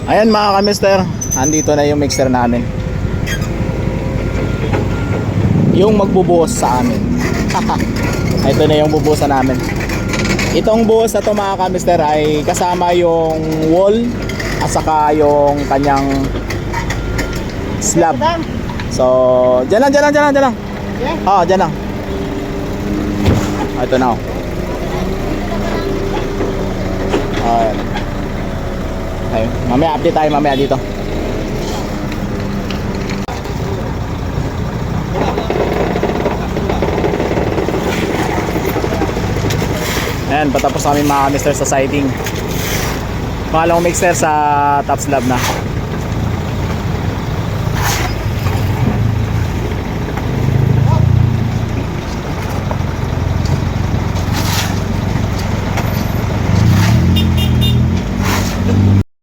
Ayan mga kamister, andito na yung mixer namin, yung magbubuhos sa amin. Ito na yung bubuhusan namin. Itong buhos na to mga kamister ay kasama yung wall at saka yung kanyang slab. So dyan lang. Oo, dyan lang. Ito na. Ayan. Ayun. Mamaya update tayo mamaya dito. Ayan, patapos namin mga kamister sa siding. Pangalawang mixer sa top slab na.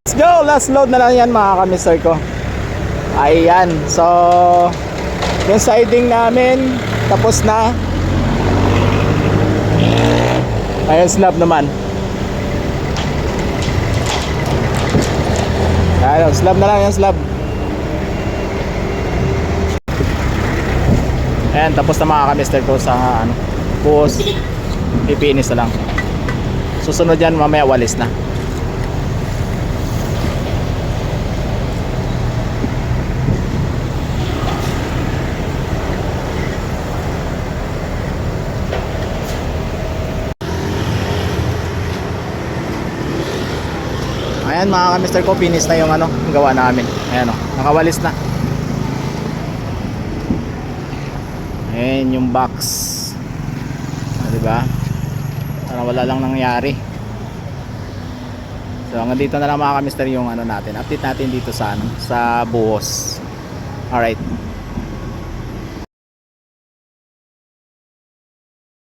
Let's go! Last load na lang yan mga kamister ko. Ayan, so yung siding namin tapos na. Ayan, slab naman. Ayan, slab na lang yan, slab. Ayan, tapos na mga kamister ko sa buhos. Ipinis na lang. Susunod yan mamaya walis na. Ayan mga kamister ko, finish na yung gawa namin. Ayan nakawalis na. Ayan yung box. Diba? Para wala lang nangyari. So hanggang dito na lang mga kamister yung natin. Update natin dito sa sa buhos. Alright.